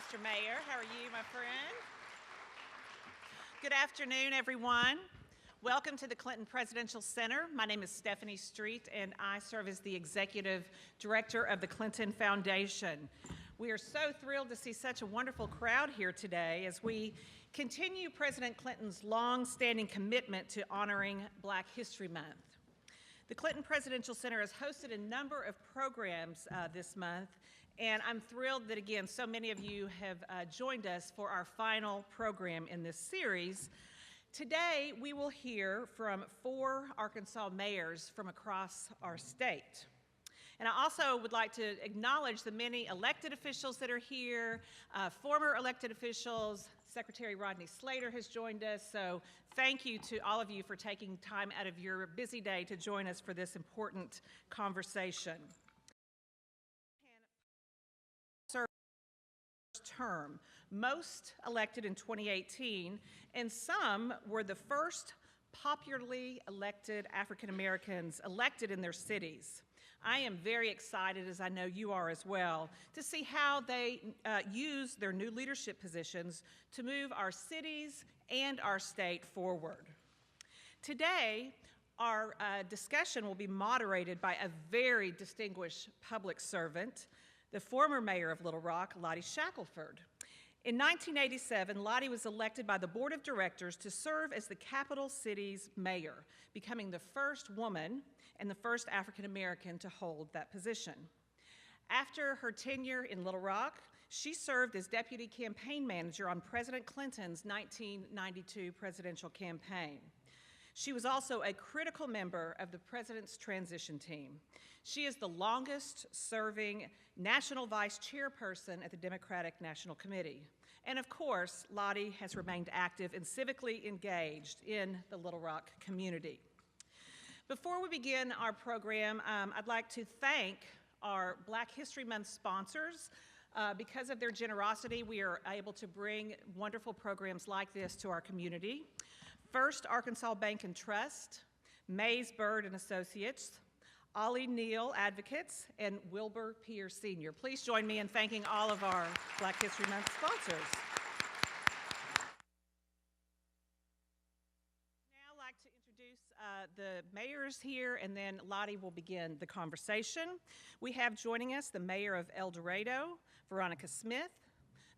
Mr. Mayor. How are you, my friend? Good afternoon, everyone. Welcome to the Clinton Presidential Center. My name is Stephanie Street, and I serve as the Executive Director of the Clinton Foundation. We are so thrilled to see such a wonderful crowd here today as we continue President Clinton's long-standing commitment to honoring Black History Month. The Clinton Presidential Center has hosted a number of programs this month, and I'm thrilled that, again, so many of you have joined us for our final program in this series. Today, we will hear from 4 Arkansas mayors from across our state. And I also would like to acknowledge the many elected officials that are here, former elected officials. Secretary Rodney Slater has joined us, so thank you to all of you for taking time out of your busy day to join us for this important conversation. Term, most elected in 2018, and some were the first popularly elected African Americans elected in their cities. I am very excited, as I know you are as well, to see how they use their new leadership positions to move our cities and our state forward. Today, our discussion will be moderated by a very distinguished public servant, the former mayor of Little Rock, Lottie Shackelford. In 1987, Lottie was elected by the board of directors to serve as the capital city's mayor, becoming the first woman and the first African American to hold that position. After her tenure in Little Rock, she served as deputy campaign manager on President Clinton's 1992 presidential campaign. She was also a critical member of the president's transition team. She is the longest serving national vice chairperson at the Democratic National Committee. And of course, Lottie has remained active and civically engaged in the Little Rock community. Before we begin our program, I'd like to thank our Black History Month sponsors. Because of their generosity, we are able to bring wonderful programs like this to our community. First Arkansas Bank and Trust, Mays Bird and Associates, Ollie Neal Advocates, and Wilbur Pierce Sr. Please join me in thanking all of our Black History Month sponsors. Now I'd like to introduce the mayors here, and then Lottie will begin the conversation. We have joining us the mayor of El Dorado, Veronica Smith,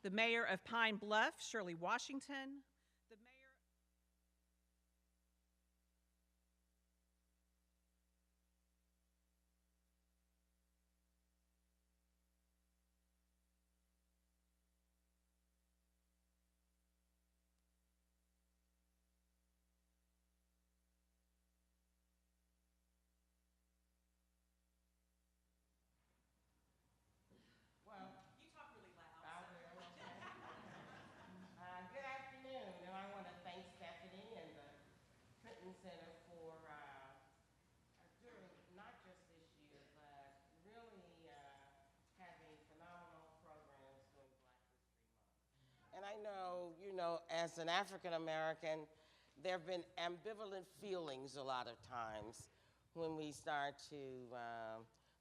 the mayor of Pine Bluff, Shirley Washington, the mayor Good afternoon, and I want to thank Stephanie and the Clinton Center for doing not just this year, but really having phenomenal programs during Black History Month. And I know, as an African American, there have been ambivalent feelings a lot of times when we start to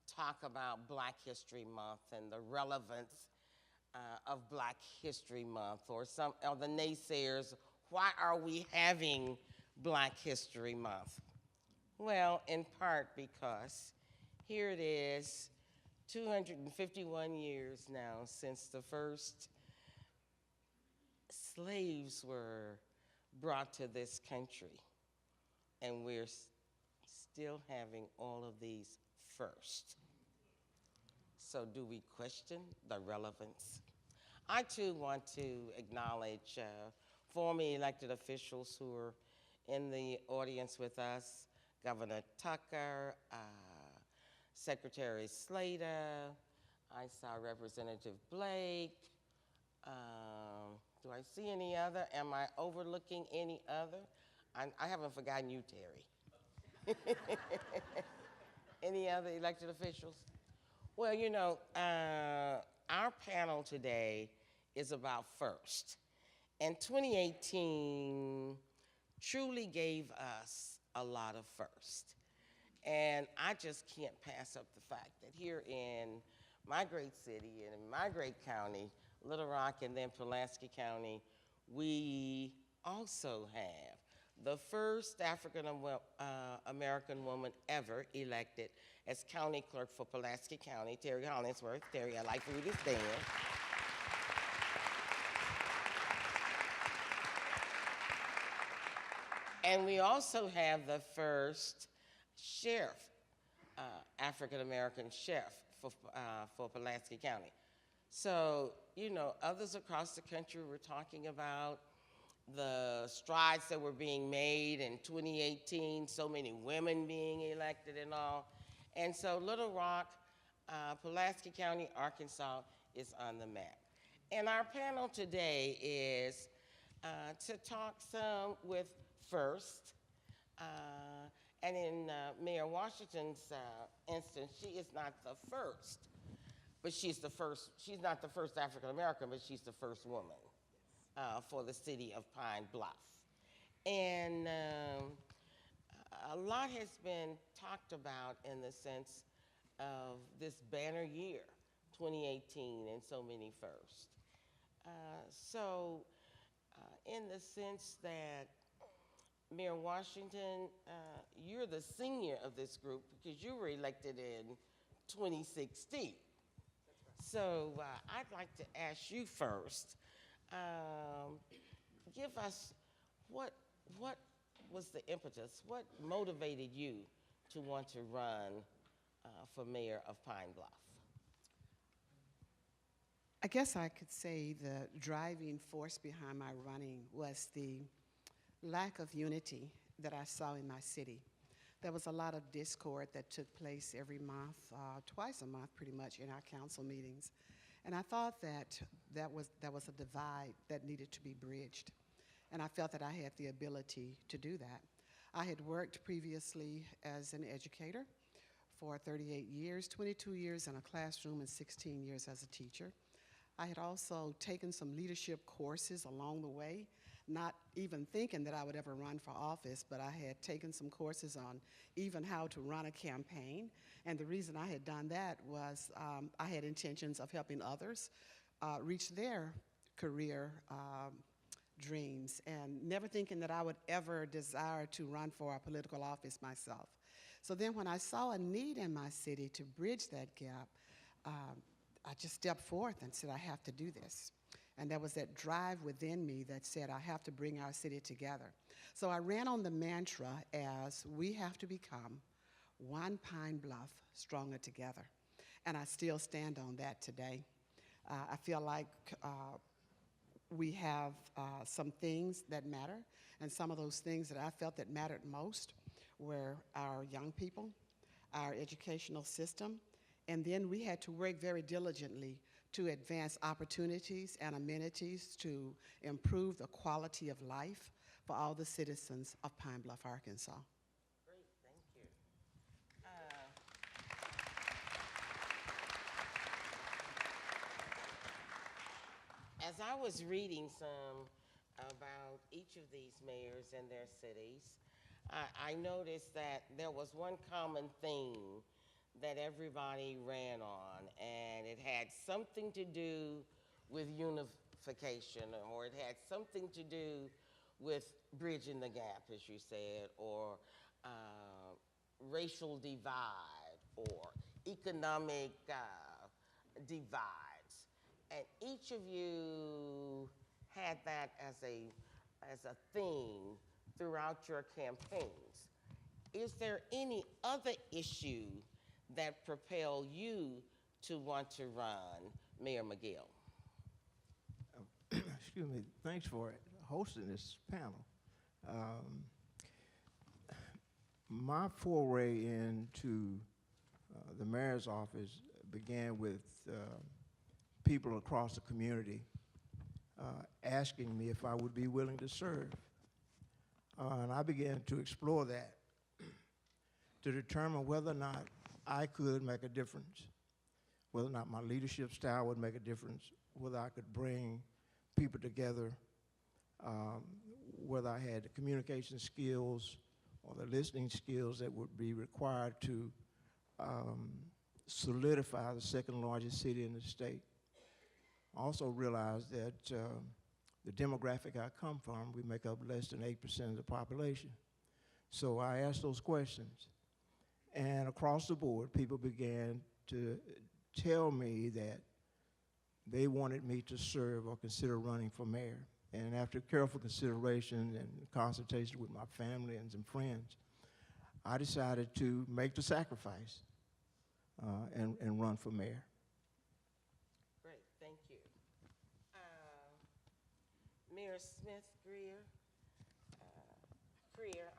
talk about Black History Month and the relevance of Black History Month, or some of the naysayers, why are we having Black History Month? Well, in part because here it is, 251 years now since the first slaves were brought to this country, and we're still having all of these first. So do we question the relevance? I too want to acknowledge former elected officials who are in the audience with us, Governor Tucker, Secretary Slater, I saw Representative Blake. Do I see any other? Am I overlooking any other? I haven't forgotten you, Terry. Any other elected officials? Well, our panel today is about first. And 2018 truly gave us a lot of first. And I just can't pass up the fact that here in my great city and in my great county, Little Rock, and then Pulaski County, we also have the first African American woman ever elected as county clerk for Pulaski County, Terry Hollingsworth. Terry, I'd like for you to stand. And we also have the first sheriff, African American sheriff for Pulaski County. So, you know, others across the country were talking about the strides that were being made in 2018, so many women being elected and all. And so Little Rock, Pulaski County, Arkansas is on the map. And our panel today is to talk some with First, and in Mayor Washington's instance, she is not the first, but she's not the first African American, but she's the first woman for the city of Pine Bluff. And a lot has been talked about in the sense of this banner year, 2018, and so many firsts. In the sense that Mayor Washington, you're the senior of this group because you were elected in 2016. Right. So I'd like to ask you first, give us what was the impetus, what motivated you to want to run for mayor of Pine Bluff? I guess I could say the driving force behind my running was the lack of unity that I saw in my city. There was a lot of discord that took place every month, twice a month pretty much, in our council meetings. And I thought that was a divide that needed to be bridged. And I felt that I had the ability to do that. I had worked previously as an educator for 38 years, 22 years in a classroom and 16 years as a teacher. I had also taken some leadership courses along the way, not even thinking that I would ever run for office, but I had taken some courses on even how to run a campaign. And the reason I had done that was I had intentions of helping others reach their career dreams, and never thinking that I would ever desire to run for a political office myself. So then when I saw a need in my city to bridge that gap, I just stepped forth and said, I have to do this. And there was that drive within me that said, I have to bring our city together. So I ran on the mantra as we have to become one Pine Bluff stronger together. And I still stand on that today. I feel like we have some things that matter, and some of those things that I felt that mattered most were our young people, our educational system, and then we had to work very diligently to advance opportunities and amenities to improve the quality of life for all the citizens of Pine Bluff, Arkansas. Great, thank you. As I was reading some about each of these mayors and their cities, I noticed that there was one common theme that everybody ran on, and it had something to do with unification, or it had something to do with bridging the gap, as you said, or racial divide, or economic divides. And each of you had that as a theme throughout your campaigns. Is there any other issue that propel you to want to run, Mayor McGill? Excuse me, thanks for hosting this panel. My foray into the mayor's office began with people across the community asking me if I would be willing to serve. And I began to explore that to determine whether or not I could make a difference, whether or not my leadership style would make a difference, whether I could bring people together, whether I had the communication skills or the listening skills that would be required to solidify the second largest city in the state. Also realized that the demographic I come from, we make up less than 8% of the population. So I asked those questions. And across the board, people began to tell me that they wanted me to serve or consider running for mayor. And after careful consideration and consultation with my family and some friends, I decided to make the sacrifice and run for mayor. Great, thank you. Mayor Smith-Creer,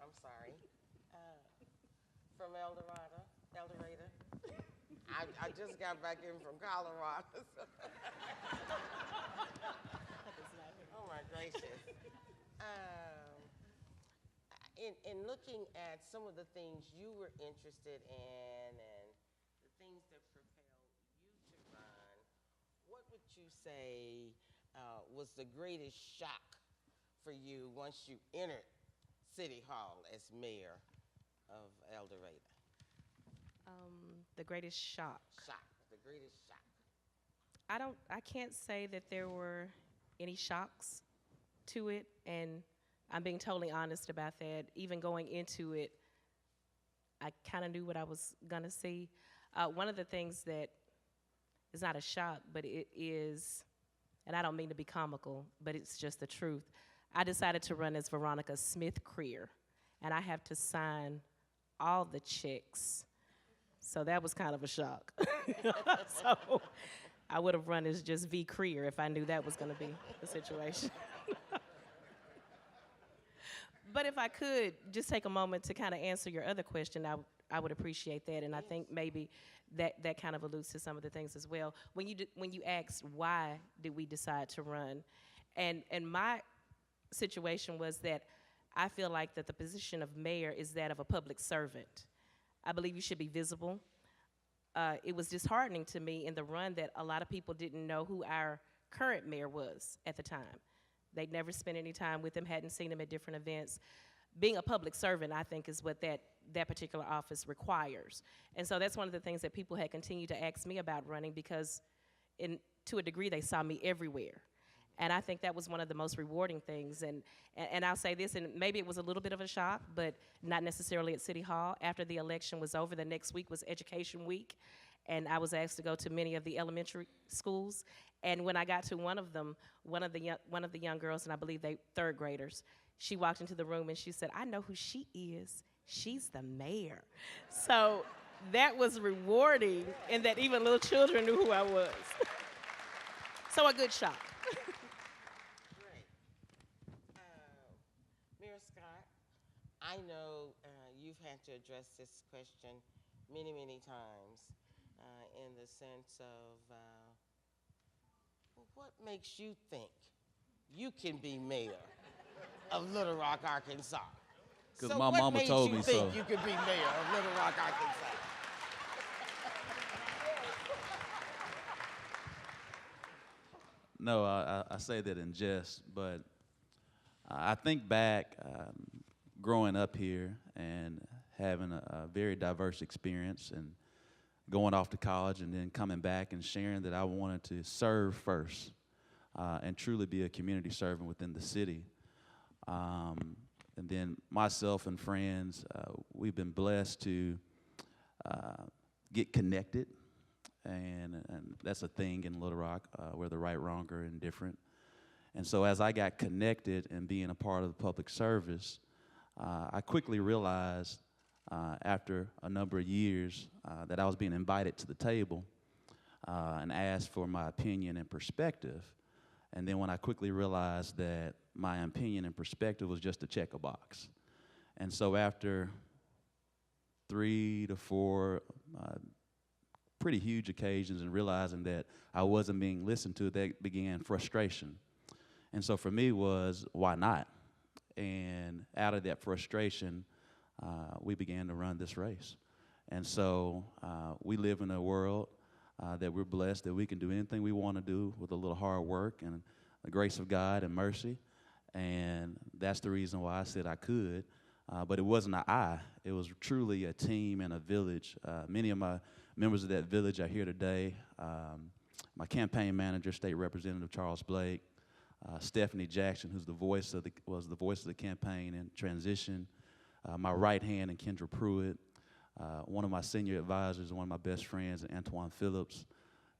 I'm sorry, from El Dorado. I just got back in from Colorado. Oh my gracious. In looking at some of the things you were interested in and the things that propelled you to run, what would you say was the greatest shock for you once you entered City Hall as mayor of El Dorado? The greatest shock. The greatest shock. I can't say that there were any shocks to it, and I'm being totally honest about that. Even going into it, I kind of knew what I was gonna see. One of the things that is not a shock, but it is, and I don't mean to be comical, but it's just the truth. I decided to run as Veronica Smith-Creer, and I have to sign all the checks. So that was kind of a shock. So I would have run as just V. Creer if I knew that was going to be the situation. But if I could just take a moment to kind of answer your other question, I would appreciate that. And I think maybe that kind of alludes to some of the things as well. When you asked why did we decide to run, and my situation was that I feel like that the position of mayor is that of a public servant. I believe you should be visible. It was disheartening to me in the run that a lot of people didn't know who our current mayor was at the time. They'd never spent any time with him, hadn't seen him at different events. Being a public servant, I think, is what that particular office requires. And so that's one of the things that people had continued to ask me about running, because to a degree they saw me everywhere. And I think that was one of the most rewarding things. And I'll say this, and maybe it was a little bit of a shock, but not necessarily at City Hall. After the election was over, the next week was Education Week, and I was asked to go to many of the elementary schools. And when I got to one of them, one of the young girls, and I believe they third graders, she walked into the room and she said, "I know who she is. She's the mayor." So that was rewarding, in that even little children knew who I was. So a good shock. Great. Mayor Scott, I know you've had to address this question many, many times in the sense of what makes you think you can be mayor of Little Rock, Arkansas? Because my mama told me so. What made you think you could be mayor of Little Rock, Arkansas? No, I say that in jest, but I think back growing up here and having a very diverse experience and going off to college and then coming back and sharing that I wanted to serve first and truly be a community servant within the city. And then myself and friends, we've been blessed to get connected. And that's a thing in Little Rock, whether right, wrong, or indifferent. And so as I got connected and being a part of the public service, I quickly realized after a number of years that I was being invited to the table and asked for my opinion and perspective. And then when I quickly realized that my opinion and perspective was just to check a box. And so after 3 to 4 pretty huge occasions and realizing that I wasn't being listened to, that began frustration. And so for me was, why not? And out of that frustration, we began to run this race. And so we live in a world that we're blessed that we can do anything we want to do with a little hard work and the grace of God and mercy. And that's the reason why I said I could. But it wasn't an I. It was truly a team and a village. Many of my members of that village are here today. my campaign manager, State Representative Charles Blake, Stephanie Jackson, who's was the voice of the campaign in transition, my right hand, and Kendra Pruitt, one of my senior advisors and one of my best friends, Antoine Phillips.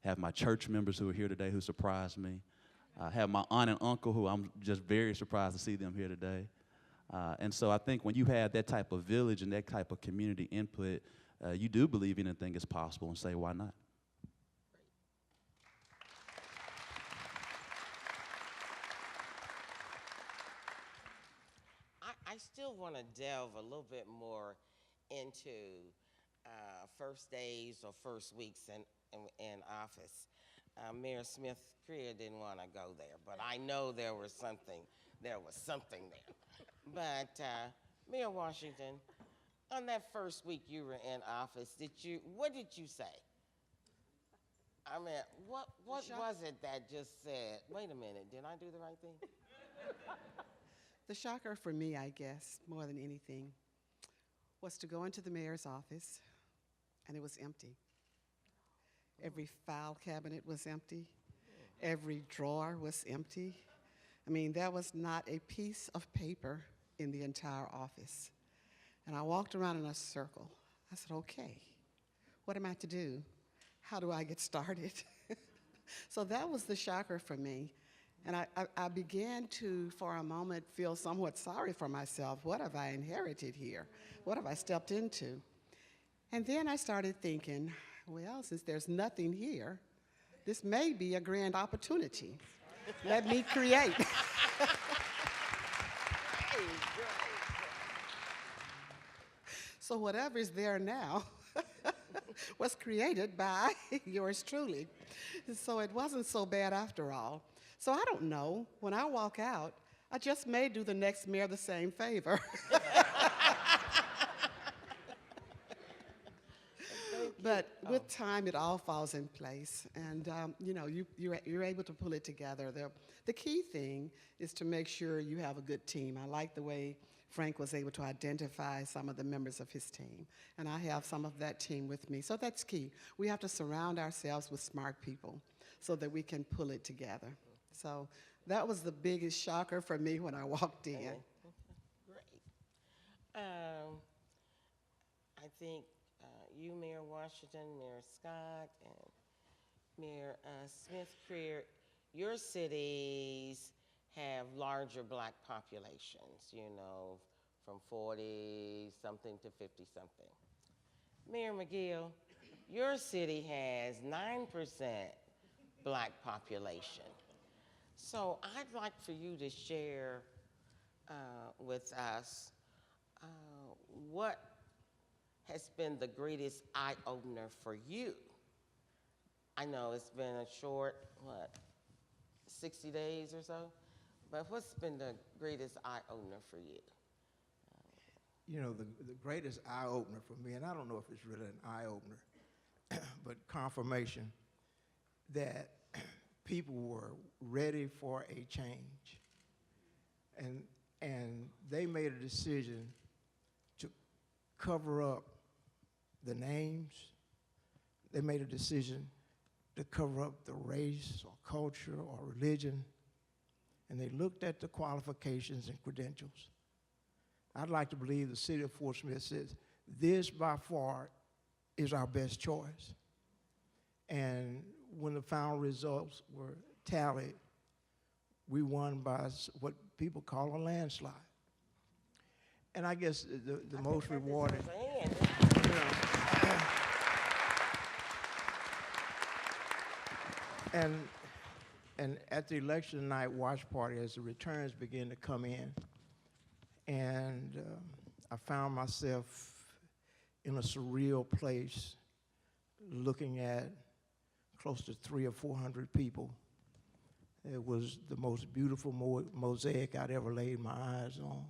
Have my church members who are here today who surprised me. Have my aunt and uncle who I'm just very surprised to see them here today. And so I think when you have that type of village and that type of community input, you do believe anything is possible and say, why not? I still want to delve a little bit more into first days or first weeks in office. Mayor Smith-Creer didn't want to go there, but I know there was something there. But Mayor Washington, on that first week you were in office, what did you say? I mean, what was it that just said, wait a minute, did I do the right thing? The shocker for me, I guess, more than anything, was to go into the mayor's office, and it was empty. Every file cabinet was empty. Every drawer was empty. I mean, there was not a piece of paper in the entire office. And I walked around in a circle. I said, okay, what am I to do? How do I get started? So that was the shocker for me. And I began to, for a moment, feel somewhat sorry for myself. What have I inherited here? What have I stepped into? And then I started thinking, well, since there's nothing here, this may be a grand opportunity. Let me create. So whatever is there now was created by yours truly. So it wasn't so bad after all. So I don't know, when I walk out, I just may do the next mayor the same favor. But with time, it all falls in place. And you know, you're able to pull it together. The key thing is to make sure you have a good team. I like the way Frank was able to identify some of the members of his team. And I have some of that team with me. So that's key. We have to surround ourselves with smart people so that we can pull it together. So that was the biggest shocker for me when I walked in. Great. I think you, Mayor Washington, Mayor Scott, and Mayor Smith-Creer, your cities have larger black populations, you know, from 40-something to 50-something. Mayor McGill, your city has 9% black population. So I'd like for you to share with us what has been the greatest eye-opener for you. I know it's been a short, 60 days or so, but what's been the greatest eye-opener for you? You know, the greatest eye-opener for me, and I don't know if it's really an eye-opener, but confirmation that people were ready for a change. And they made a decision to cover up the names. They made a decision to cover up the race or culture or religion. And they looked at the qualifications and credentials. I'd like to believe the city of Fort Smith says, this by far is our best choice. And when the final results were tallied, we won by what people call a landslide. And I guess the most rewarding, and at the election night watch party, as the returns began to come in, and I found myself in a surreal place looking at close to 300 or 400 people. It was the most beautiful mosaic I'd ever laid my eyes on.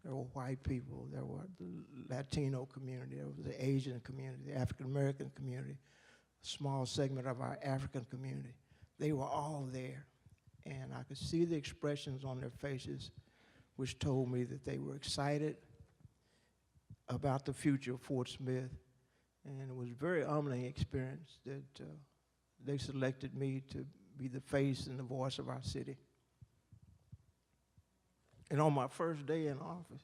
There were white people, there were the Latino community, there was the Asian community, the African American community, a small segment of our African community. They were all there, and I could see the expressions on their faces, which told me that they were excited about the future of Fort Smith. And it was a very humbling experience that they selected me to be the face and the voice of our city. And on my first day in office,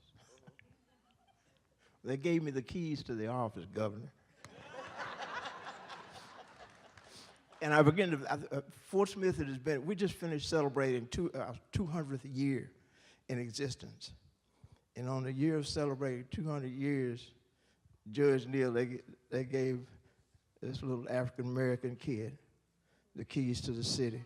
they gave me the keys to the office, Governor. And I began to, Fort Smith has been, we just finished celebrating our 200th year in existence. And on the year of celebrating 200 years, Judge Neal, they gave this little African-American kid the keys to the city.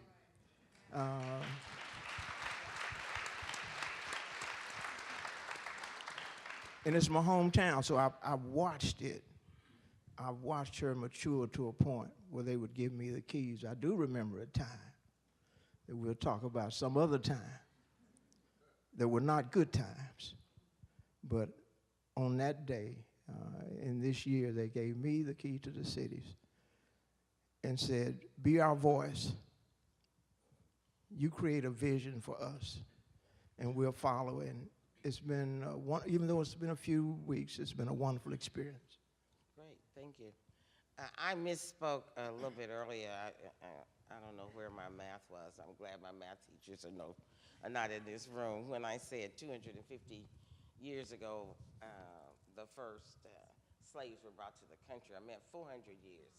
And it's my hometown, so I watched it. I watched her mature to a point where they would give me the keys. I do remember a time that we'll talk about some other time that were not good times. But on that day, in this year, they gave me the key to the cities and said, be our voice. You create a vision for us, and we'll follow it. And it's been, even though it's been a few weeks, it's been a wonderful experience. Great, thank you. I misspoke a little bit earlier. I don't know where my math was. I'm glad my math teachers are not in this room. When I said 250 years ago, the first slaves were brought to the country, I meant 400 years.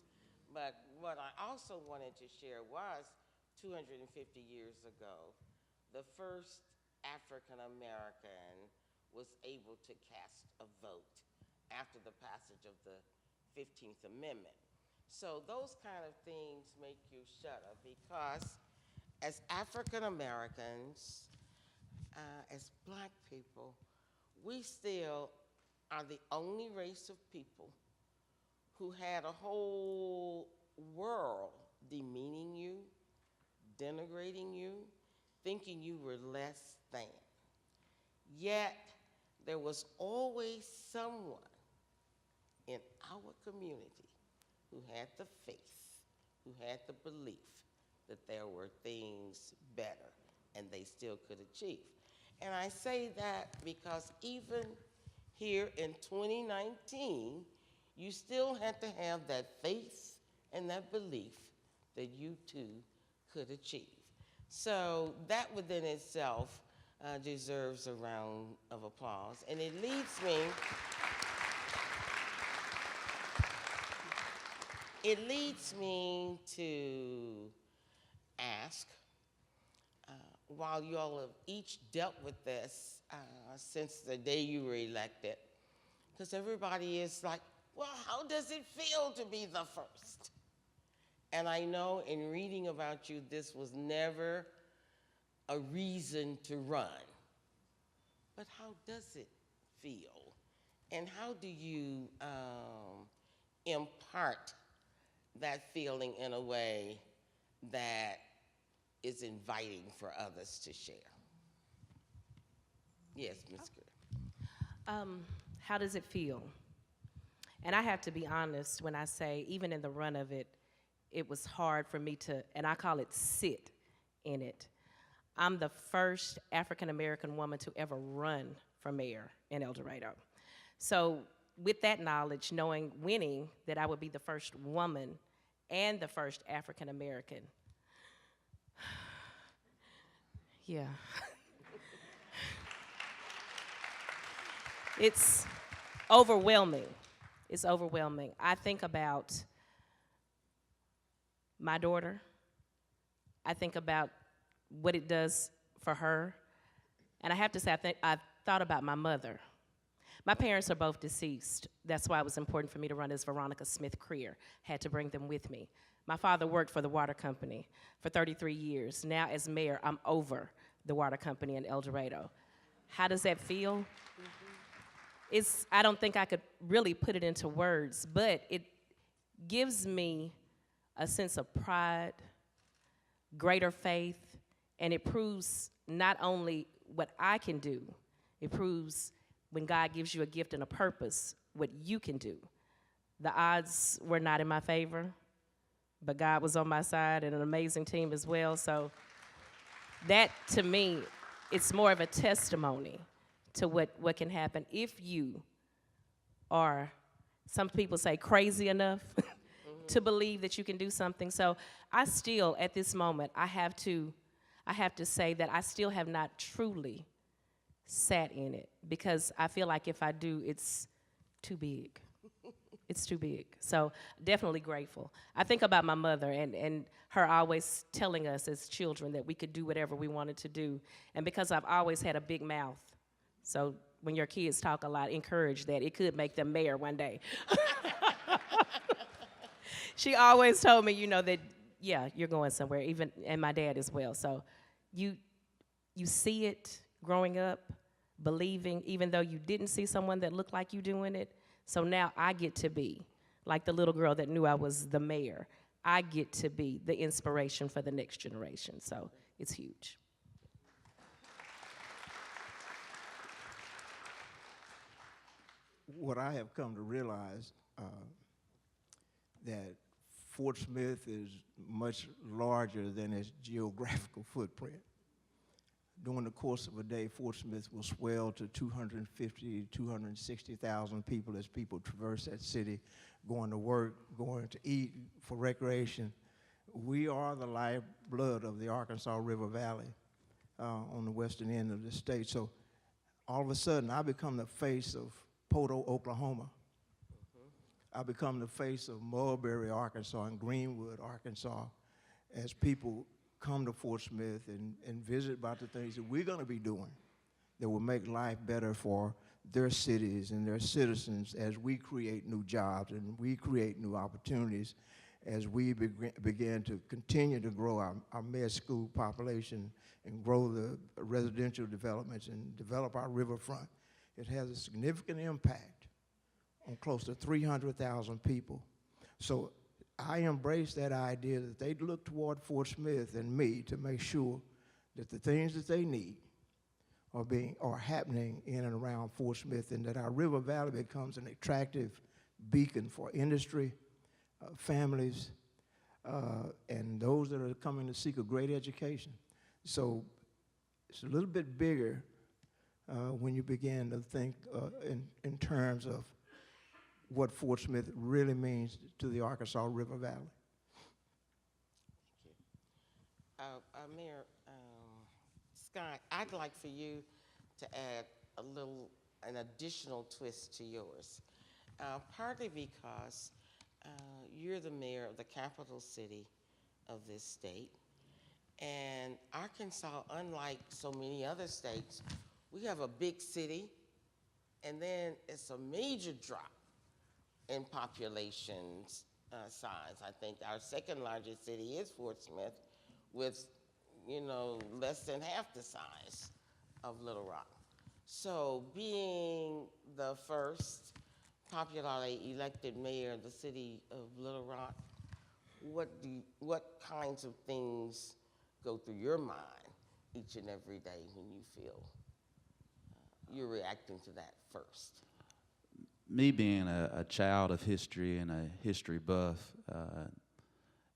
But what I also wanted to share was 250 years ago, the first African American was able to cast a vote after the passage of the 15th Amendment. So those kind of things make you shudder, because as African Americans, as black people, we still are the only race of people who had a whole world demeaning you, denigrating you, thinking you were less than. Yet, there was always someone in our community who had the faith, who had the belief that there were things better and they still could achieve. And I say that because even here in 2019, you still had to have that faith and that belief that you too could achieve. So that within itself deserves a round of applause. And it leads me to ask, while you all have each dealt with this since the day you were elected, because everybody is like, well, how does it feel to be the first? And I know in reading about you, this was never a reason to run. But how does it feel? And how do you impart that feeling in a way that is inviting for others to share? Yes, Ms. Creer. How does it feel? And I have to be honest when I say, even in the run of it, it was hard for me to, and I call it sit in it. I'm the first African-American woman to ever run for mayor in El Dorado. So with that knowledge, knowing, winning, that I would be the first woman and the first African-American. Yeah. It's overwhelming. It's overwhelming. I think about my daughter. I think about what it does for her. And I have to say, I thought about my mother. My parents are both deceased. That's why it was important for me to run as Veronica Smith-Creer. Had to bring them with me. My father worked for the water company for 33 years. Now as mayor, I'm over the water company in El Dorado. How does that feel? I don't think I could really put it into words, but it gives me a sense of pride, greater faith, and it proves not only what I can do, it proves when God gives you a gift and a purpose, what you can do. The odds were not in my favor, but God was on my side and an amazing team as well. So that, to me, it's more of a testimony to what can happen if you are, some people say crazy enough to believe that you can do something. So I still, at this moment, I have to say that I still have not truly sat in it, because I feel like if I do, it's too big. It's too big. So definitely grateful. I think about my mother and her always telling us as children that we could do whatever we wanted to do. And because I've always had a big mouth, so when your kids talk a lot, encourage that. It could make them mayor one day. She always told me, that, yeah, you're going somewhere, and my dad as well. So you see it growing up, believing, even though you didn't see someone that looked like you doing it. So now I get to be like the little girl that knew I was the mayor. I get to be the inspiration for the next generation. So it's huge. What I have come to realize that Fort Smith is much larger than its geographical footprint. During the course of a day, Fort Smith will swell to 250, 260,000 people as people traverse that city, going to work, going to eat, for recreation. We are the lifeblood of the Arkansas River Valley on the western end of the state. So all of a sudden, I become the face of Poto, Oklahoma. I become the face of Mulberry, Arkansas, and Greenwood, Arkansas, as people come to Fort Smith and visit about the things that we're going to be doing that will make life better for their cities and their citizens as we create new jobs and we create new opportunities, as we begin to continue to grow our med school population and grow the residential developments and develop our riverfront. It has a significant impact on close to 300,000 people. So I embrace that idea that they look toward Fort Smith and me to make sure that the things that they need are happening in and around Fort Smith, and that our river valley becomes an attractive beacon for industry, families, and those that are coming to seek a great education. So it's a little bit bigger when you begin to think in terms of what Fort Smith really means to the Arkansas River Valley. Thank you. Mayor Scott, I'd like for you to add an additional twist to yours, partly because you're the mayor of the capital city of this state, and Arkansas, unlike so many other states, we have a big city, and then it's a major drop in population size. I think our second largest city is Fort Smith, with less than half the size of Little Rock. So being the first popularly elected mayor of the city of Little Rock, what kinds of things go through your mind each and every day when you feel you're reacting to that first? Me being a child of history and a history buff,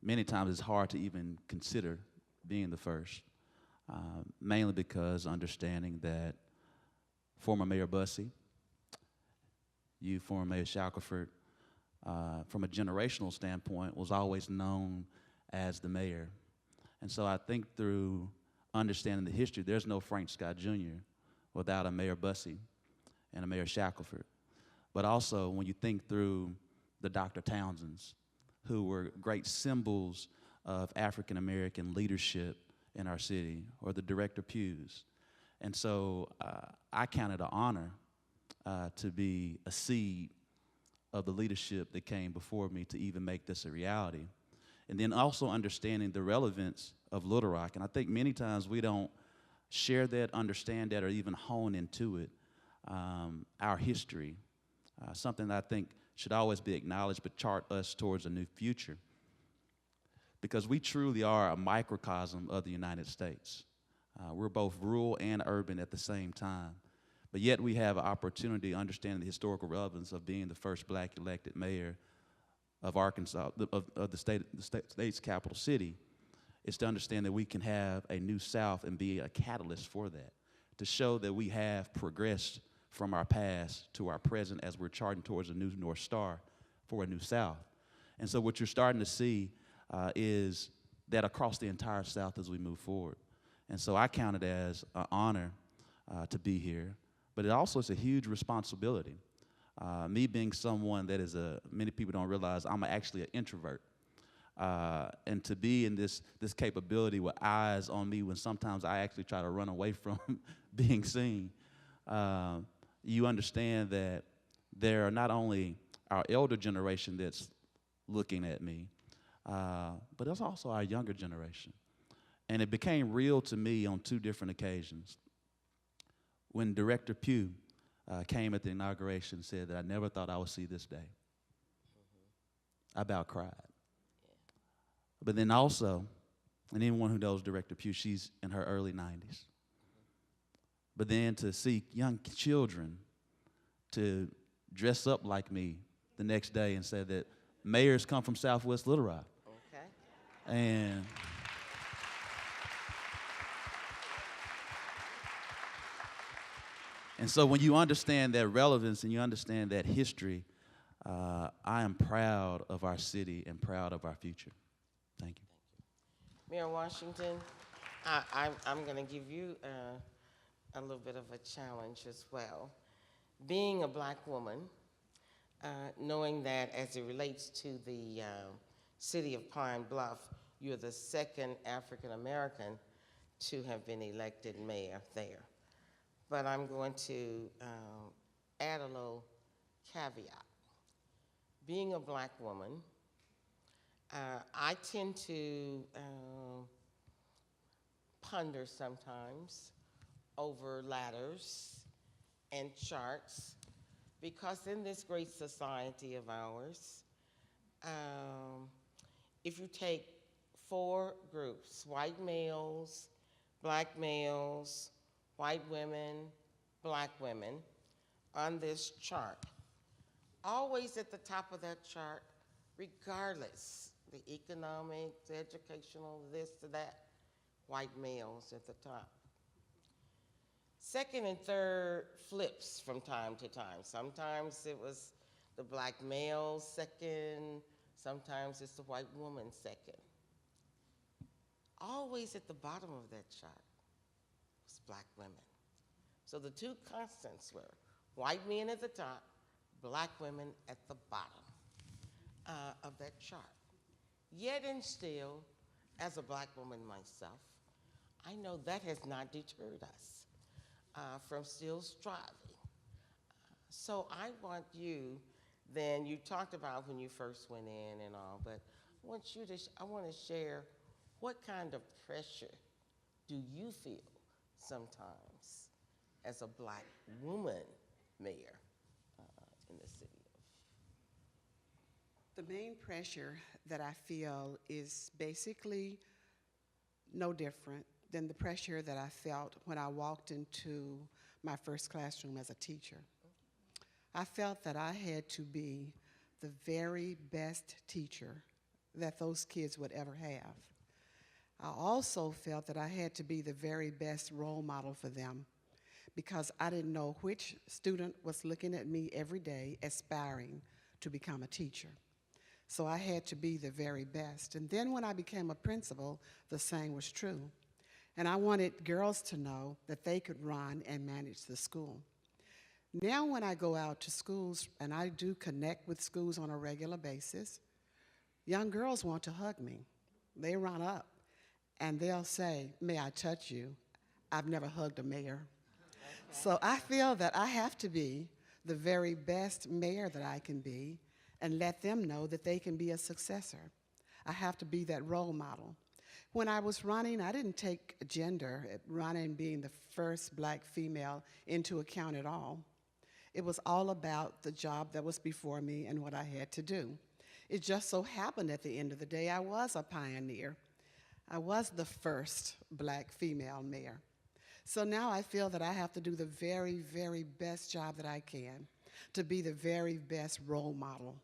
many times it's hard to even consider being the first, mainly because understanding that former Mayor Bussey, you, former Mayor Shackelford, from a generational standpoint, was always known as the mayor. And so I think through understanding the history, there's no Frank Scott Jr. without a Mayor Bussey and a Mayor Shackelford. But also, when you think through the Dr. Townsends, who were great symbols of African-American leadership in our city, or the Director Pughs. And so I count it an honor to be a seed of the leadership that came before me to even make this a reality. And then also understanding the relevance of Little Rock. And I think many times we don't share that, understand that, or even hone into it, our history. Something that I think should always be acknowledged, but chart us towards a new future. Because we truly are a microcosm of the United States. We're both rural and urban at the same time. But yet we have an opportunity, understanding the historical relevance of being the first black elected mayor of Arkansas, of the state's capital city, is to understand that we can have a new South and be a catalyst for that, to show that we have progressed from our past to our present as we're charting towards a new North Star for a new South. And so what you're starting to see is that across the entire South as we move forward. And so I count it as an honor to be here, but it also is a huge responsibility. Me being someone that is many people don't realize I'm actually an introvert. And to be in this capability with eyes on me when sometimes I actually try to run away from being seen, you understand that there are not only our elder generation that's looking at me, but it's also our younger generation. And it became real to me on 2 different occasions. When Director Pugh came at the inauguration and said that I never thought I would see this day, I about cried. But then also, and anyone who knows Director Pugh, she's in her early 90s. But then to see young children to dress up like me the next day and say that mayors come from Southwest Little Rock. Okay. And so when you understand that relevance and you understand that history, I am proud of our city and proud of our future. Thank you. Mayor Washington, I'm going to give you a little bit of a challenge as well. Being a black woman, knowing that as it relates to the city of Pine Bluff, you're the second African American to have been elected mayor there. But I'm going to add a little caveat. Being a black woman, I tend to ponder sometimes over ladders and charts, because in this great society of ours, if you take 4 groups, white males, black males, white women, black women, on this chart, always at the top of that chart, regardless, the economic, the educational, this to that, white males at the top. Second and third flips from time to time. Sometimes it was the black male second, sometimes it's the white woman second. Always at the bottom of that chart was black women. So the 2 constants were white men at the top, black women at the bottom of that chart. Yet and still, as a black woman myself, I know that has not deterred us from still striving. So I want you, then you talked about when you first went in and all, but I want to share what kind of pressure do you feel sometimes as a black woman mayor in the city? The main pressure that I feel is basically no different than the pressure that I felt when I walked into my first classroom as a teacher. I felt that I had to be the very best teacher that those kids would ever have. I also felt that I had to be the very best role model for them, because I didn't know which student was looking at me every day aspiring to become a teacher. So I had to be the very best. And then when I became a principal, the same was true. And I wanted girls to know that they could run and manage the school. Now when I go out to schools, and I do connect with schools on a regular basis, young girls want to hug me. They run up and they'll say, "May I touch you?" I've never hugged a mayor. Okay. So I feel that I have to be the very best mayor that I can be and let them know that they can be a successor. I have to be that role model. When I was running, I didn't take gender, running being the first black female, into account at all. It was all about the job that was before me and what I had to do. It just so happened at the end of the day, I was a pioneer. I was the first black female mayor. So now I feel that I have to do the very, very best job that I can to be the very best role model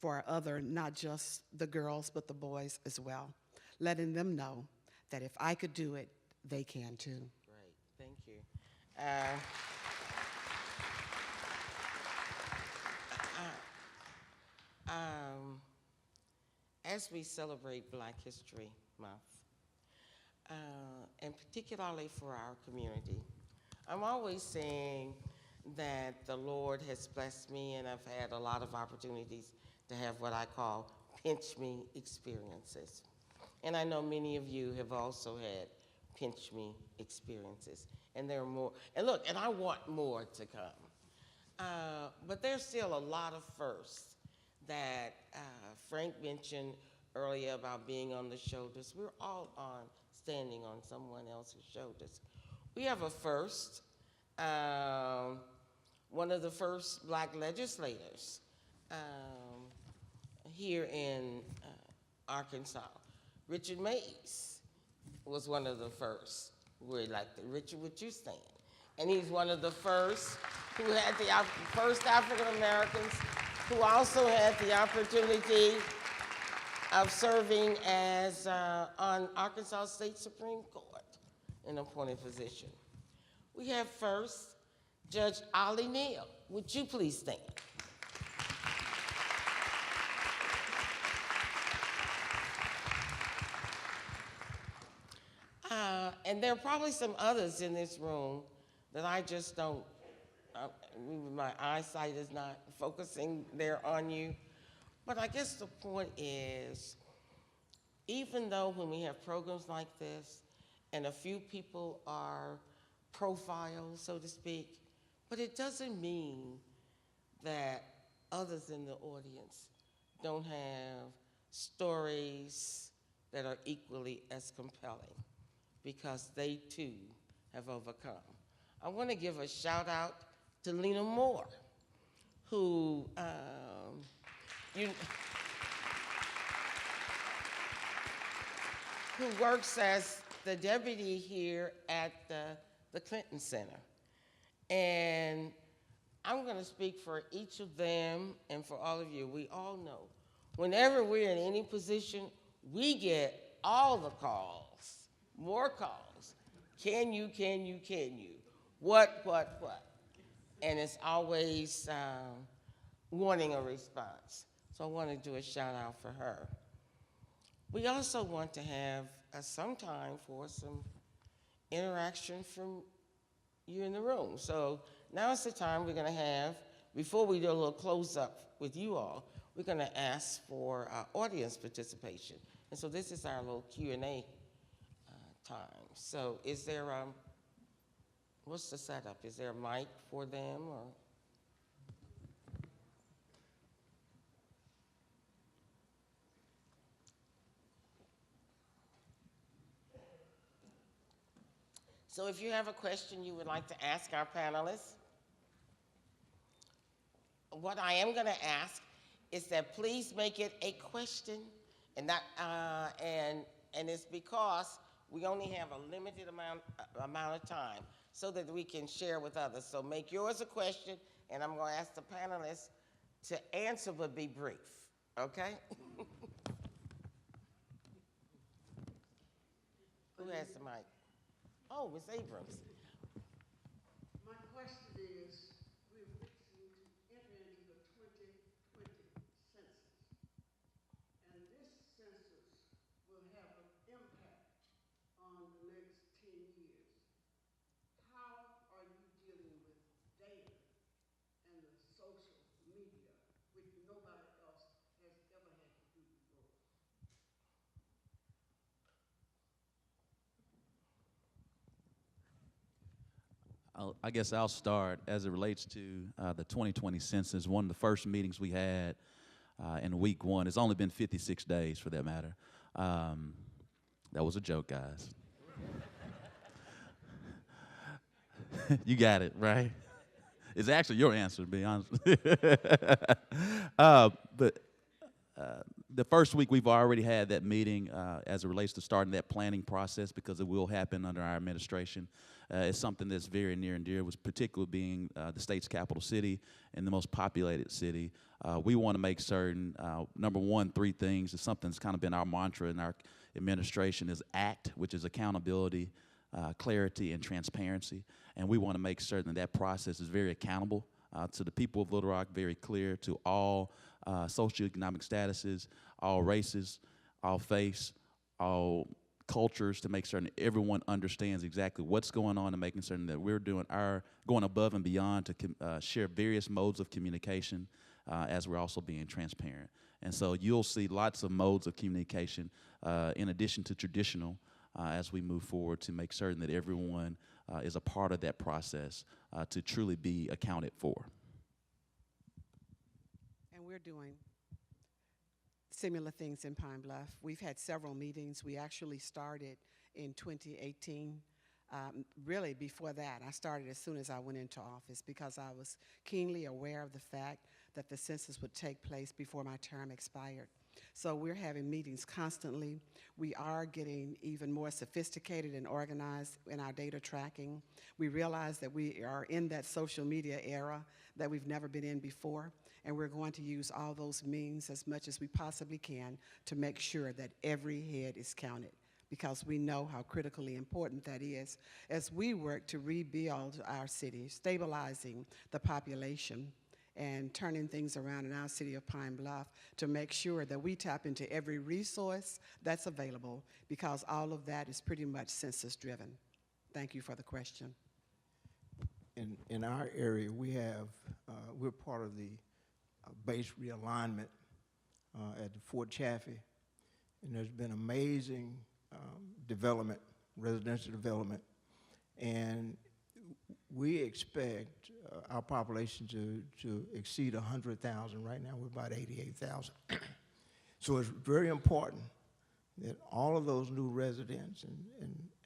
for other, not just the girls, but the boys as well, letting them know that if I could do it, they can too. Great, thank you. as we celebrate Black History Month, and particularly for our community, I'm always saying that the Lord has blessed me, and I've had a lot of opportunities to have what I call pinch me experiences. And I know many of you have also had pinch me experiences. And there are more. And look, and I want more to come. But there's still a lot of firsts that Frank mentioned earlier about being on the shoulders. We're all standing on someone else's shoulders. We have a first. One of the first Black legislators here in Arkansas, Richard Mays, was one of the first who were elected. Richard, would you stand? And he's one of the first who had the first African Americans who also had the opportunity of serving as on Arkansas State Supreme Court in an appointed position. We have first Judge Ollie Neal. Would you please stand? And there are probably some others in this room that I just don't, my eyesight is not focusing there on you. But I guess the point is, even though when we have programs like this and a few people are profiled, so to speak, but it doesn't mean that others in the audience don't have stories that are equally as compelling, because they too have overcome. I want to give a shout out to Lena Moore, who who works as the deputy here at the Clinton Center. And I'm going to speak for each of them and for all of you. We all know, whenever we're in any position, we get all the calls, more calls. Can you, can you, can you? What? And it's always wanting a response. So I want to do a shout out for her. We also want to have some time for some interaction from you in the room. So now is the time we're going to have, before we do a little close-up with you all, we're going to ask for audience participation. And so this is our little Q&A time. So is there, what's the setup? Is there a mic for them, or? So if you have a question you would like to ask our panelists, what I am going to ask is that please make it a question, and not and it's because we only have a limited amount of time so that we can share with others. So make yours a question, and I'm going to ask the panelists to answer, but be brief. Okay? Who has the mic? Oh, Ms. Abrams. My question is, we're fixing to enter into the 2020 census. And this census will have an impact on the next 10 years. How are you dealing with data and the social media, which nobody else has ever had to do before? I guess I'll start as it relates to the 2020 census. One of the first meetings we had in week one, it's only been 56 days for that matter. That was a joke, guys. You got it, right? It's actually your answer, to be honest. But the first week we've already had that meeting as it relates to starting that planning process, because it will happen under our administration. It's something that's very near and dear, was particularly being the state's capital city and the most populated city. We want to make certain, number one, three things. It's something that's kind of been our mantra in our administration is ACT, which is accountability, clarity, and transparency. And we want to make certain that that process is very accountable to the people of Little Rock, very clear to all socioeconomic statuses, all races, all faiths, all cultures, to make certain that everyone understands exactly what's going on, and making certain that we're going above and beyond to share various modes of communication, as we're also being transparent. And so you'll see lots of modes of communication in addition to traditional as we move forward, to make certain that everyone is a part of that process to truly be accounted for. And we're doing similar things in Pine Bluff. We've had several meetings. We actually started in 2018. Really, before that, I started as soon as I went into office, because I was keenly aware of the fact that the census would take place before my term expired. So we're having meetings constantly. We are getting even more sophisticated and organized in our data tracking. We realize that we are in that social media era that we've never been in before, and we're going to use all those means as much as we possibly can to make sure that every head is counted, because we know how critically important that is as we work to rebuild our city, stabilizing the population, and turning things around in our city of Pine Bluff to make sure that we tap into every resource that's available, because all of that is pretty much census driven. Thank you for the question. In our area, we're part of the base realignment at the Fort Chaffee, and there's been amazing development, residential development, and we expect our population to exceed 100,000. Right now, we're about 88,000. So it's very important that all of those new residents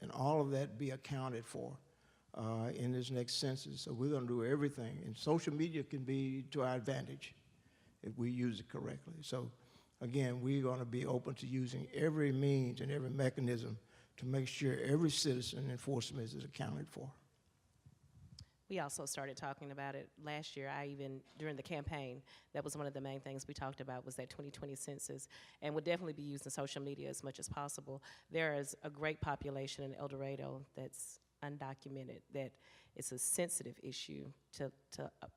and all of that be accounted for in this next census. So we're going to do everything, and social media can be to our advantage if we use it correctly. So again, we're going to be open to using every means and every mechanism to make sure every citizen in Fort Smith is accounted for. We also started talking about it last year. During the campaign, that was one of the main things we talked about, was that 2020 census, and would definitely be using social media as much as possible. There is a great population in El Dorado that's undocumented, that it's a sensitive issue to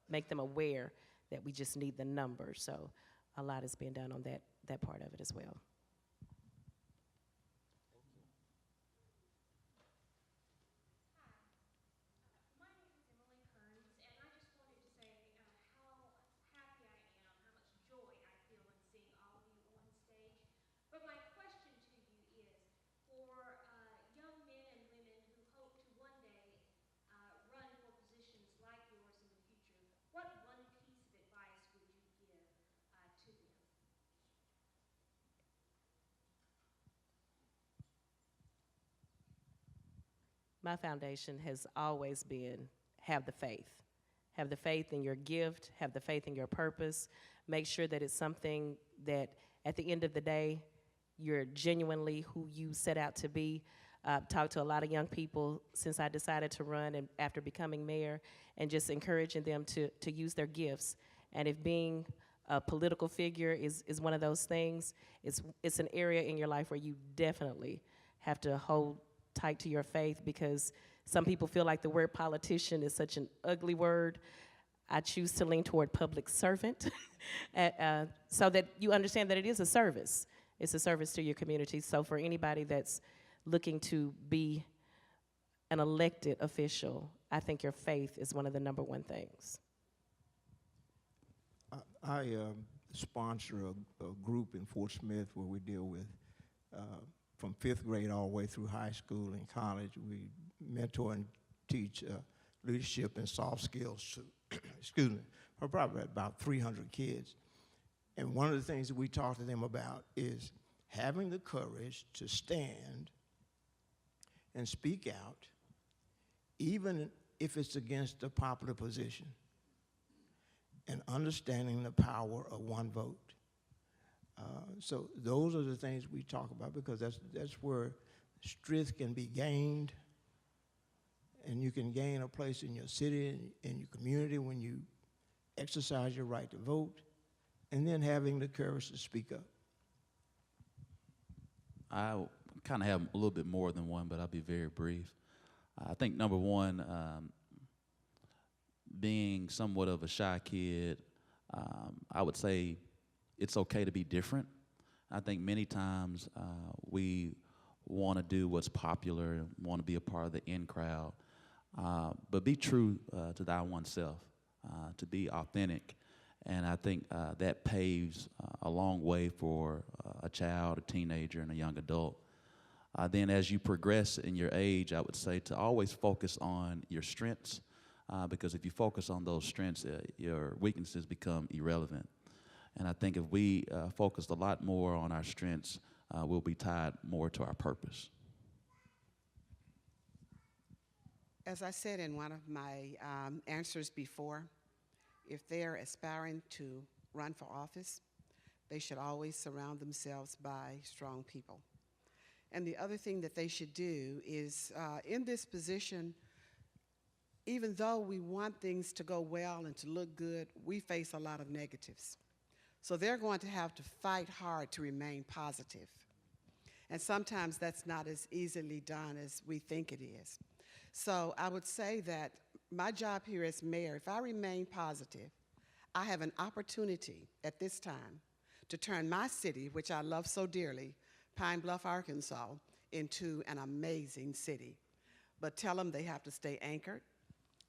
make them aware that we just need the numbers. So a lot is being done on that part of it as well. But my question to you is, for young men and women who hope to one day run for positions like yours in the future, what one piece of advice would you give to them? My foundation has always been, have the faith. Have the faith in your gift, have the faith in your purpose. Make sure that it's something that at the end of the day, you're genuinely who you set out to be. Talked to a lot of young people since I decided to run and after becoming mayor, and just encouraging them to use their gifts. And if being a political figure is one of those things, it's an area in your life where you definitely have to hold tight to your faith, because some people feel like the word politician is such an ugly word. I choose to lean toward public servant so that you understand that it is a service. It's a service to your community. So for anybody that's looking to be an elected official, I think your faith is one of the number one things. I sponsor a group in Fort Smith where we deal with from 5th grade all the way through high school and college. We mentor and teach leadership and soft skills to, excuse me, for probably about 300 kids. And one of the things that we talk to them about is having the courage to stand and speak out, even if it's against a popular position, and understanding the power of one vote. So those are the things we talk about, because that's where strength can be gained, and you can gain a place in your city and in your community when you exercise your right to vote, and then having the courage to speak up. I kind of have a little bit more than one, but I'll be very brief. I think number one, being somewhat of a shy kid, I would say it's okay to be different. I think many times we want to do what's popular, want to be a part of the in crowd, but be true to thy oneself, to be authentic. And I think that paves a long way for a child, a teenager, and a young adult. Then as you progress in your age, I would say to always focus on your strengths, because if you focus on those strengths, your weaknesses become irrelevant. And I think if we focused a lot more on our strengths, we'll be tied more to our purpose. As I said in one of my answers before, if they're aspiring to run for office, they should always surround themselves by strong people. And the other thing that they should do is, in this position, even though we want things to go well and to look good, we face a lot of negatives. So they're going to have to fight hard to remain positive. And sometimes that's not as easily done as we think it is. So I would say that my job here as mayor, if I remain positive, I have an opportunity at this time to turn my city, which I love so dearly, Pine Bluff, Arkansas, into an amazing city. But tell them they have to stay anchored,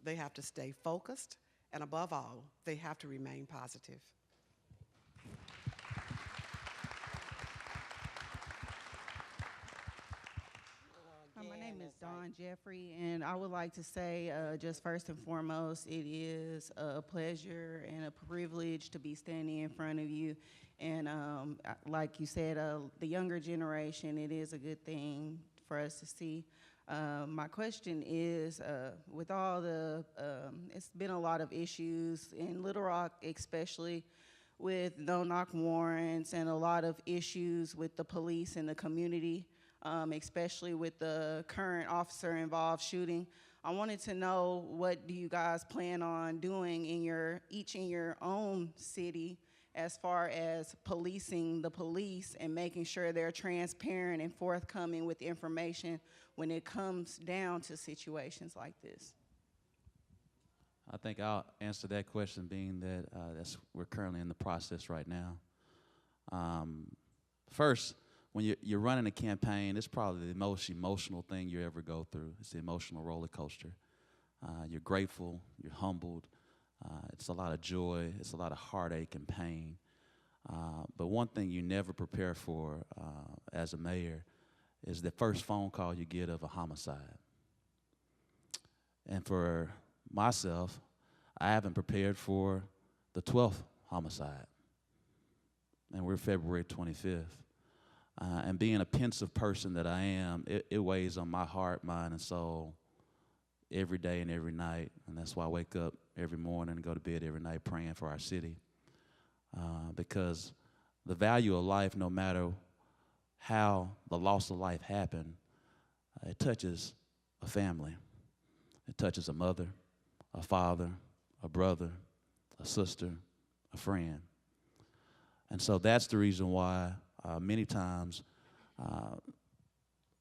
they have to stay focused, and above all, they have to remain positive. My name is Dawn Jeffrey, and I would like to say, just first and foremost, it is a pleasure and a privilege to be standing in front of you. And like you said, the younger generation, it is a good thing for us to see. My question is, with all the, it's been a lot of issues in Little Rock, especially with no-knock warrants and a lot of issues with the police and the community. Especially with the current officer-involved shooting. I wanted to know, what do you guys plan on doing in your own city as far as policing the police and making sure they're transparent and forthcoming with information when it comes down to situations like this? I think I'll answer that question, being that we're currently in the process right now. First, when you're running a campaign, it's probably the most emotional thing you ever go through. It's the emotional roller coaster. You're grateful, you're humbled. It's a lot of joy, it's a lot of heartache and pain. But one thing you never prepare for as a mayor is the first phone call you get of a homicide. And for myself, I haven't prepared for the 12th homicide. And we're February 25th. And being a pensive person that I am, it weighs on my heart, mind, and soul every day and every night. And that's why I wake up every morning and go to bed every night praying for our city. Because the value of life, no matter how the loss of life happened, it touches a family. It touches a mother, a father, a brother, a sister, a friend. And so that's the reason why many times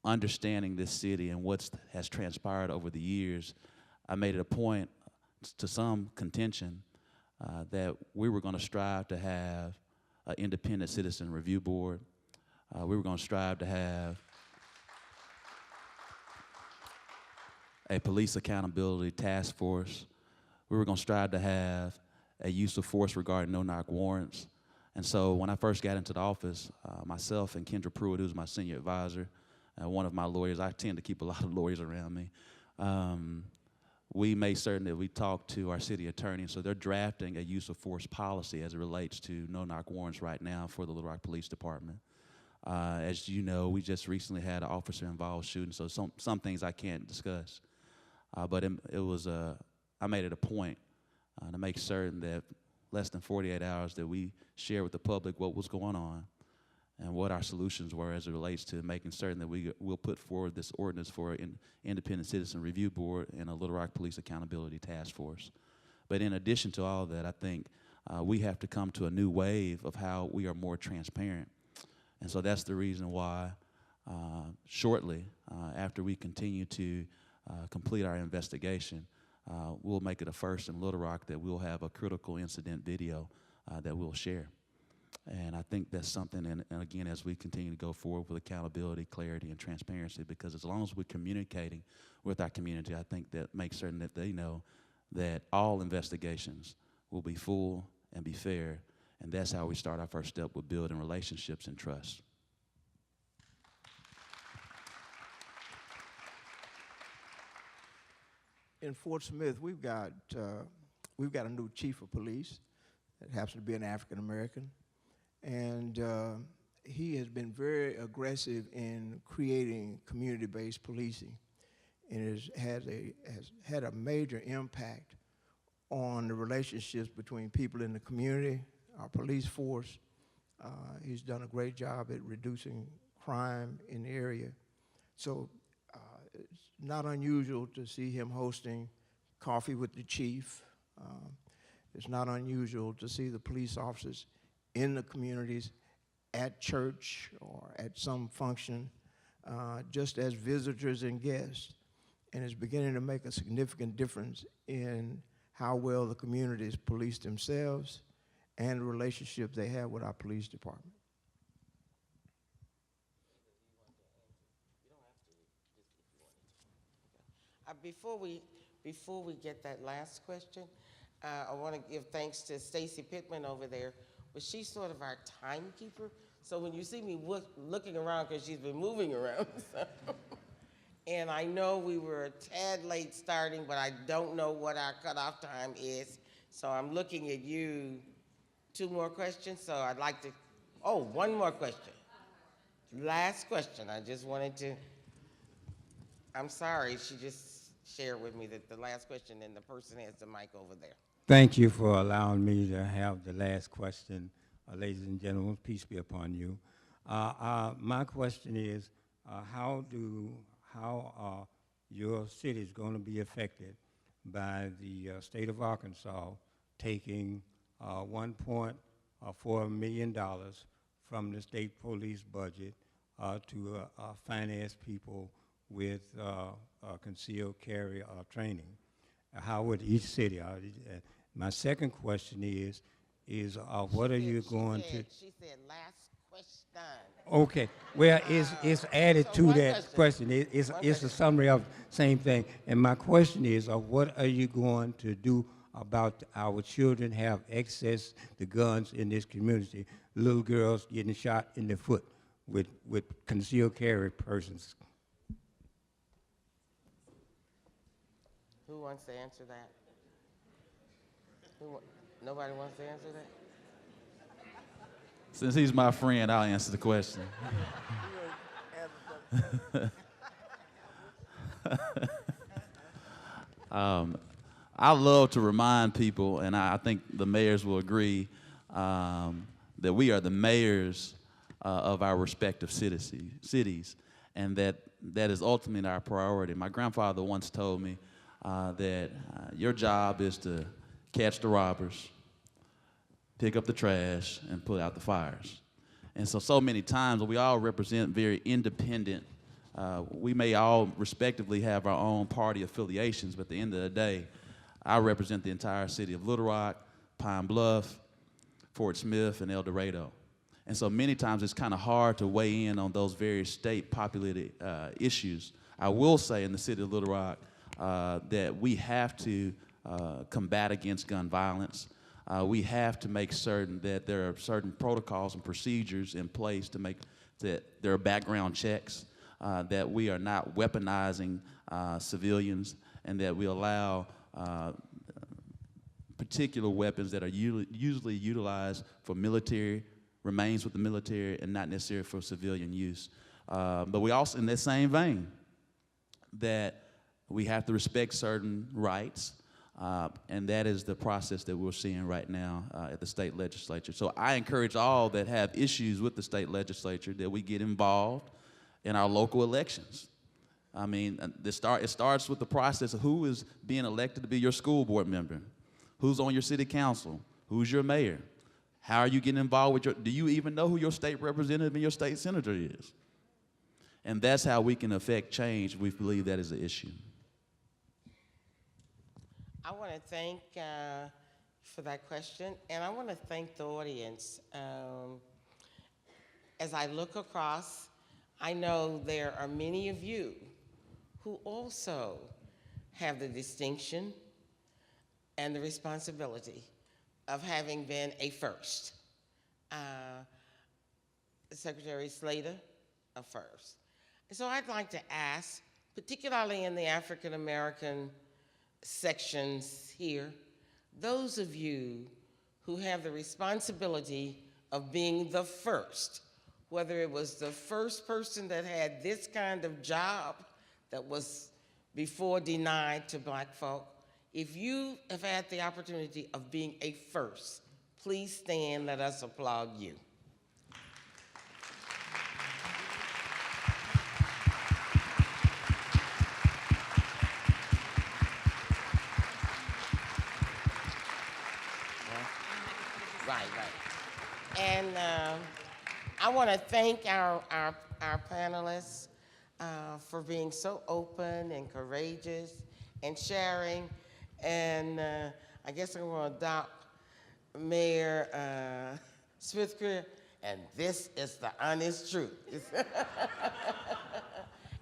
understanding this city and what has transpired over the years, I made it a point, to some contention, that we were going to strive to have an independent citizen review board. We were going to strive to have a police accountability task force. We were going to strive to have a use of force regarding no-knock warrants. And so when I first got into the office, myself and Kendra Pruitt, who's my senior advisor, one of my lawyers, I tend to keep a lot of lawyers around me, we made certain that we talked to our city attorney. So they're drafting a use of force policy as it relates to no-knock warrants right now for the Little Rock Police Department. As you know, we just recently had an officer-involved shooting, so some things I can't discuss. But I made it a point to make certain that less than 48 hours that we share with the public what was going on and what our solutions were as it relates to making certain that we will put forward this ordinance for an independent citizen review board and a Little Rock Police Accountability Task Force. But in addition to all that, I think we have to come to a new wave of how we are more transparent. And so that's the reason why shortly after we continue to complete our investigation, we'll make it a first in Little Rock that we'll have a critical incident video that we'll share. And I think that's something, and again, as we continue to go forward with accountability, clarity, and transparency, because as long as we're communicating with our community, I think that makes certain that they know that all investigations will be full and be fair, and that's how we start our first step with building relationships and trust. In Fort Smith, we've got a new chief of police that happens to be an African American, and he has been very aggressive in creating community-based policing, and has had a major impact on the relationships between people in the community, our police force. He's done a great job at reducing crime in the area. So it's not unusual to see him hosting coffee with the chief. It's not unusual to see the police officers in the communities, at church or at some function, just as visitors and guests. And it's beginning to make a significant difference in how well the communities police themselves and the relationship they have with our police department. Before we get that last question, I want to give thanks to Stacy Pittman over there, but she's sort of our timekeeper. So when you see me looking around, because she's been moving around, so. And I know we were a tad late starting, but I don't know what our cutoff time is. So I'm looking at you. 2 more questions, so I'd like to, oh, 1 more question. Last question, I just wanted to, I'm sorry, she just shared with me that the last question, and the person has the mic over there. Thank you for allowing me to have the last question. Ladies and gentlemen, peace be upon you. My question is, how your city is going to be affected by the state of Arkansas taking $1.4 million from the state police budget to finance people with concealed carry training? How would each city? My second question is what are you going to? She said last question. Okay, well, it's added So to one that question. It's a summary of the same thing. And my question is, what are you going to do about our children have access to guns in this community? Little girls getting shot in the foot with concealed carry persons. Who wants to answer that? Nobody wants to answer that? Since he's my friend, I'll answer the question. I love to remind people, and I think the mayors will agree, that we are the mayors of our respective cities, and that is ultimately our priority. My grandfather once told me that your job is to catch the robbers, pick up the trash, and put out the fires. And so many times we all represent very independent. We may all respectively have our own party affiliations, but at the end of the day, I represent the entire city of Little Rock, Pine Bluff, Fort Smith, and El Dorado. And so many times it's kind of hard to weigh in on those various state-populated issues. I will say in the city of Little Rock that we have to combat against gun violence. We have to make certain that there are certain protocols and procedures in place to make that there are background checks, that we are not weaponizing civilians, and that we allow particular weapons that are usually utilized for military, remains with the military, and not necessarily for civilian use. But we also, in that same vein, that we have to respect certain rights, and that is the process that we're seeing right now at the state legislature. So I encourage all that have issues with the state legislature that we get involved in our local elections. I mean, it starts with the process of who is being elected to be your school board member, who's on your city council, who's your mayor, how are you getting involved with do you even know who your state representative and your state senator is? And that's how we can affect change. We believe that is an issue. I want to thank for that question, and I want to thank the audience. As I look across, I know there are many of you who also have the distinction and the responsibility of having been a first. Secretary Slater, a first. And so I'd like to ask, particularly in the African American sections here, those of you who have the responsibility of being the first, whether it was the first person that had this kind of job that was before denied to black folk, if you have had the opportunity of being a first, please stand, let us applaud you. Right. And I want to thank our panelists for being so open and courageous and sharing. And I guess I'm going to adopt Mayor Smith-Creer, and this is the honest truth.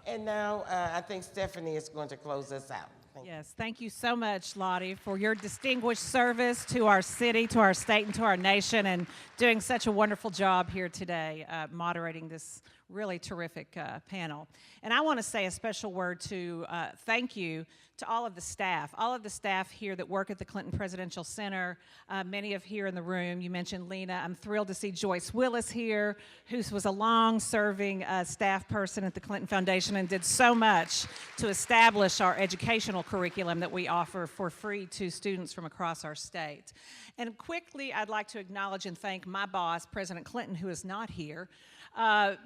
And now I think Stephanie is going to close us out. Yes, thank you so much, Lottie, for your distinguished service to our city, to our state, and to our nation, and doing such a wonderful job here today, moderating this really terrific panel. And I want to say a special word to thank you to all of the staff here that work at the Clinton Presidential Center, many of here in the room. You mentioned Lena. I'm thrilled to see Joyce Willis here, who was a long-serving staff person at the Clinton Foundation and did so much to establish our educational curriculum that we offer for free to students from across our state. And quickly, I'd like to acknowledge and thank my boss, President Clinton, who is not here. I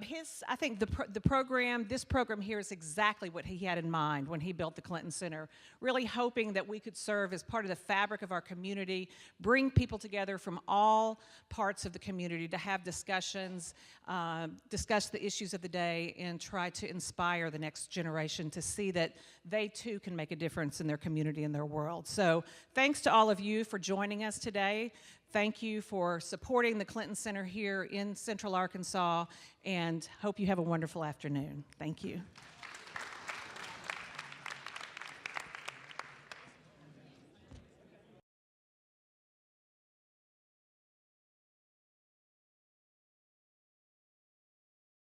think this program here is exactly what he had in mind when he built the Clinton Center, really hoping that we could serve as part of the fabric of our community, bring people together from all parts of the community to have discussions, discuss the issues of the day, and try to inspire the next generation to see that they too can make a difference in their community and their world. So thanks to all of you for joining us today. Thank you for supporting the Clinton Center here in Central Arkansas, and hope you have a wonderful afternoon. Thank you.